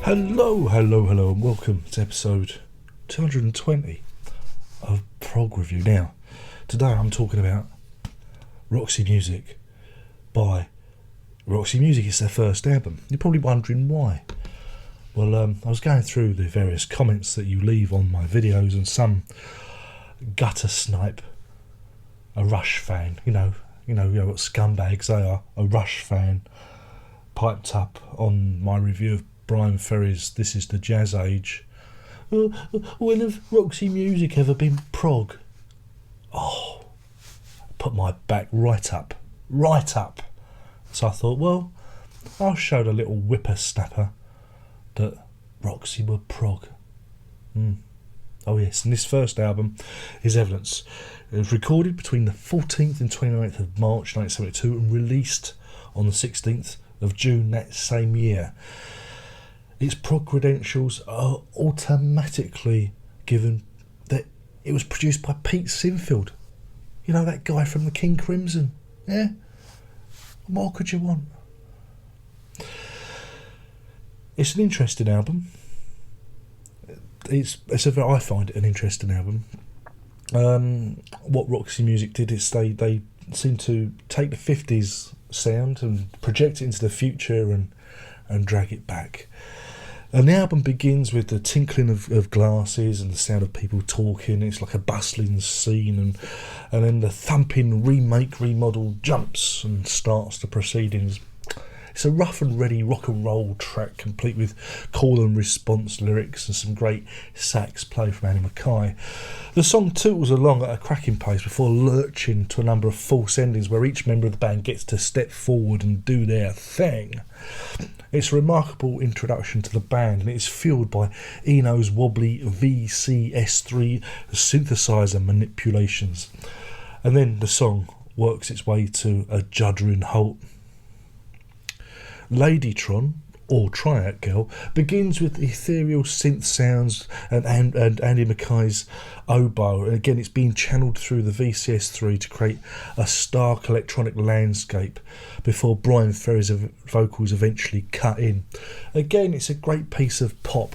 Hello, and welcome to episode 220 of Prog Review. Now, today I'm talking about Roxy Music by Roxy Music. It's their first album. You're probably wondering why. Well, I was going through the various comments that you leave on my videos, and some gutter snipe, a Rush fan, you know what scumbags they are, a Rush fan, piped up on my review of Brian Ferry's This Is the Jazz Age. When have Roxy Music ever been prog? Oh, put my back right up. So I thought, well, I'll show the little whippersnapper that Roxy were prog. Oh yes, and this first album is evidence. It was recorded between the 14th and 29th of March 1972 and released on the 16th of June that same year. Its prog credentials are automatically given that it was produced by Pete Sinfield. You know, that guy from the King Crimson. Yeah? What more could you want? It's an interesting album. I find it an interesting album. What Roxy Music did is they seemed to take the 50s sound and project it into the future and drag it back. And the album begins with the tinkling of glasses and the sound of people talking. It's like a bustling scene, and then the thumping remodel jumps and starts the proceedings. It's a rough and ready rock and roll track, complete with call and response lyrics and some great sax play from Annie Mackay. The song tootles along at a cracking pace before lurching to a number of false endings where each member of the band gets to step forward and do their thing. It's a remarkable introduction to the band, and it's fueled by Eno's wobbly VCS3 synthesizer manipulations. And then the song works its way to a juddering halt. Ladytron, or Triad Girl, begins with ethereal synth sounds and Andy Mackay's oboe. And again, it's being channeled through the VCS3 to create a stark electronic landscape before Brian Ferry's vocals eventually cut in. Again, it's a great piece of pop,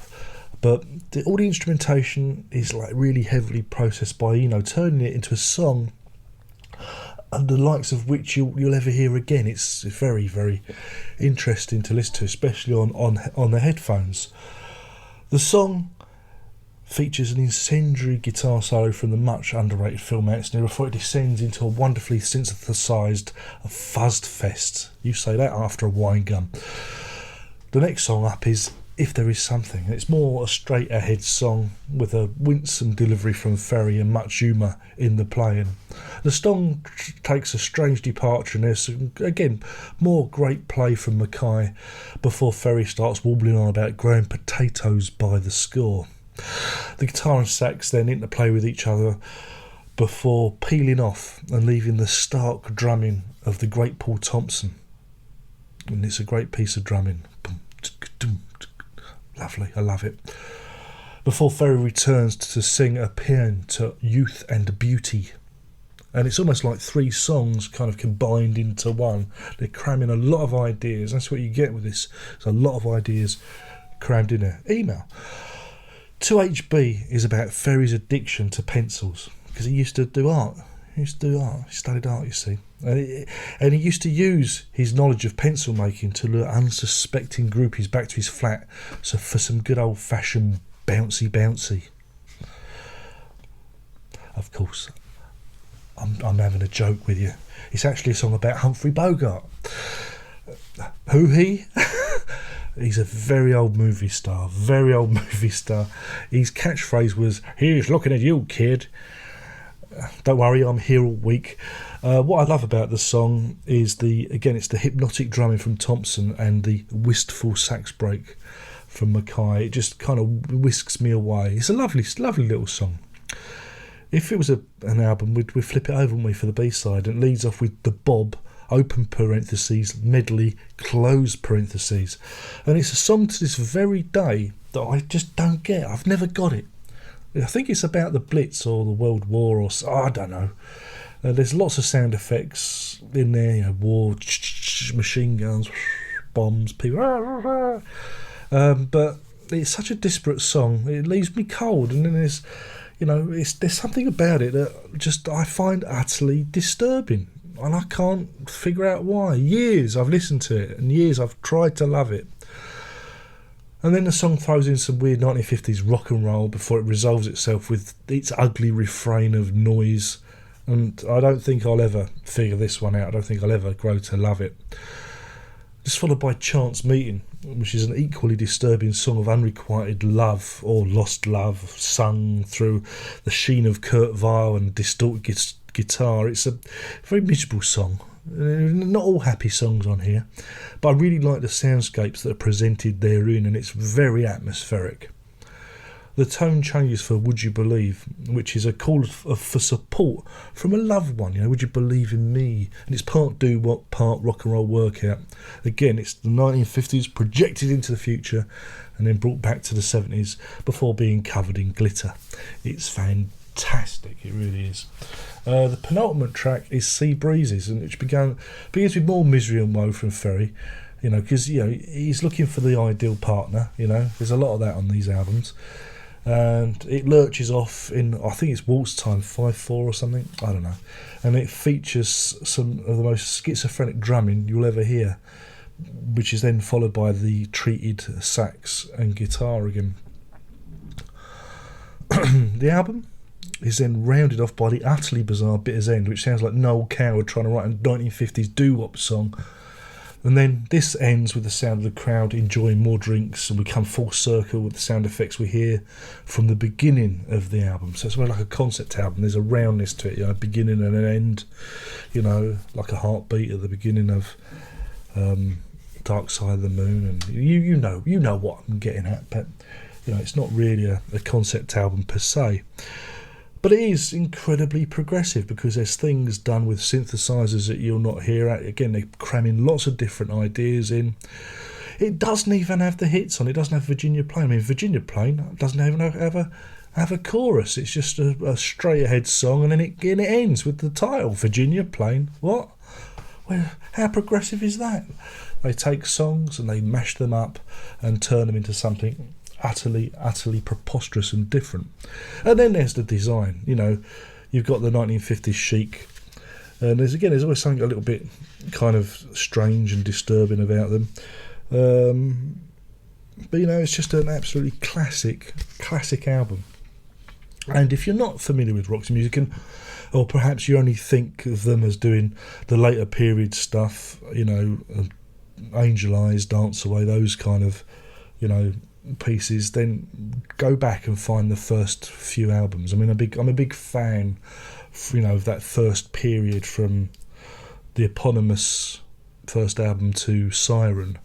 but all the instrumentation is like really heavily processed by Eno, turning it into a song and the likes of which you'll ever hear again. It's very, very interesting to listen to, especially on the headphones. The song features an incendiary guitar solo from the much underrated Phil Manzanera before it descends into a wonderfully synthesized fuzzed fest. You say that after a wine gum. The next song up is If There Is Something. It's more a straight ahead song with a winsome delivery from Ferry and much humour in the playing. The song takes a strange departure, and there's again more great play from Mackay before Ferry starts warbling on about growing potatoes by the score. The guitar and sax then interplay with each other before peeling off and leaving the stark drumming of the great Paul Thompson. And it's a great piece of drumming. Lovely, I love it. Before Ferry returns to sing a paean to Youth and Beauty. And it's almost like three songs kind of combined into one. They're cramming a lot of ideas. That's what you get with this. There's a lot of ideas crammed in there. Email. 2HB is about Ferry's addiction to pencils, because he used to do art. He studied art, you see. And he used to use his knowledge of pencil making to lure unsuspecting groupies back to his flat for some good old-fashioned bouncy. Of course, I'm having a joke with you. It's actually a song about Humphrey Bogart. Who he? He's a very old movie star. His catchphrase was, "He's looking at you, kid. Don't worry, I'm here all week." What I love about the song is it's the hypnotic drumming from Thompson and the wistful sax break from Mackay. It just kind of whisks me away. It's a lovely little song. If it was an album, we'd flip it over, wouldn't we, for the B-side, and it leads off with the Bob, open parentheses, medley, close parentheses. And it's a song to this very day that I just don't get. I've never got it. I think it's about the Blitz or the World War, or I don't know. There's lots of sound effects in there, war, machine guns, bombs, people. But it's such a disparate song. It leaves me cold, and then there's, there's something about it that just I find utterly disturbing, and I can't figure out why. Years I've listened to it, and years I've tried to love it. And then the song throws in some weird 1950s rock and roll before it resolves itself with its ugly refrain of noise. And I don't think I'll ever figure this one out. I don't think I'll ever grow to love it. Just followed by Chance Meeting, which is an equally disturbing song of unrequited love or lost love, sung through the sheen of Kurt Weill and distorted guitar. It's a very miserable song. Not all happy songs on here, but I really like the soundscapes that are presented therein, and it's very atmospheric. The tone changes for Would You Believe, which is a call for support from a loved one. Would you believe in me? And it's part doo-wop, part rock and roll workout. Again, it's the 1950s projected into the future and then brought back to the 70s before being covered in glitter. It's fantastic, it really is. The penultimate track is Sea Breezes, and which begins with more misery and woe from Ferry, because he's looking for the ideal partner. There's a lot of that on these albums, and it lurches off in, I think it's Waltz Time 5/4 or something, I don't know, and it features some of the most schizophrenic drumming you'll ever hear, which is then followed by the treated sax and guitar again. The album is then rounded off by the utterly bizarre Bitters End, which sounds like Noel Coward trying to write a 1950s doo-wop song. And then this ends with the sound of the crowd enjoying more drinks, and we come full circle with the sound effects we hear from the beginning of the album. So it's more like a concept album. There's a roundness to it, a beginning and an end, like a heartbeat at the beginning of Dark Side of the Moon. And you know what I'm getting at, but it's not really a concept album per se. But it is incredibly progressive because there's things done with synthesizers that you'll not hear. Again, they're cramming lots of different ideas in. It doesn't even have the hits on. It doesn't have Virginia Plain. Virginia Plain doesn't even have a chorus. It's just a straight ahead song, and then it ends with the title, Virginia Plain. What? How progressive is that? They take songs and they mash them up and turn them into something utterly preposterous and different. And then there's the design. You've got the 1950s chic, and there's always something a little bit kind of strange and disturbing about them. But it's just an absolutely classic album. And if you're not familiar with Roxy music, or perhaps you only think of them as doing the later period stuff, Angel Eyes, Dance Away, those kind of pieces, then go back and find the first few albums. I'm a big fan, of that first period from the eponymous first album to Siren.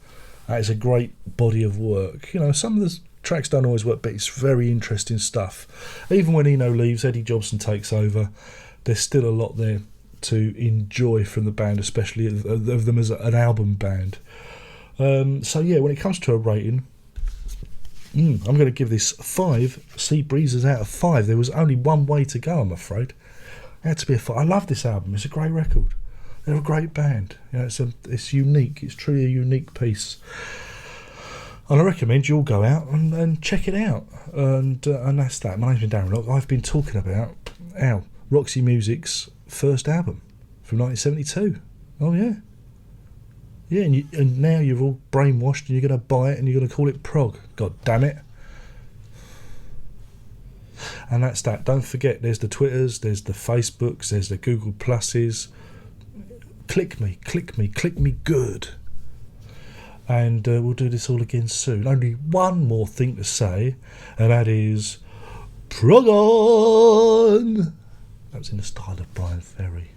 That is a great body of work. Some of the tracks don't always work, but it's very interesting stuff. Even when Eno leaves, Eddie Jobson takes over. There's still a lot there to enjoy from the band, especially of them as an album band. So yeah, when it comes to a rating, I'm going to give this 5 Sea Breezes out of 5. There was only one way to go, I'm afraid. It had to be a 5. I love this album. It's a great record. They're a great band. It's unique. It's truly a unique piece. And I recommend you all go out and check it out. And that's that. My name's been Darren Locke. I've been talking about Roxy Music's first album from 1972. Oh, yeah. Yeah, and now you're all brainwashed and you're going to buy it and you're going to call it prog. God damn it. And that's that. Don't forget, there's the Twitters, there's the Facebooks, there's the Google Pluses. Click me good. And we'll do this all again soon. Only one more thing to say, and that is prog on! That was in the style of Brian Ferry.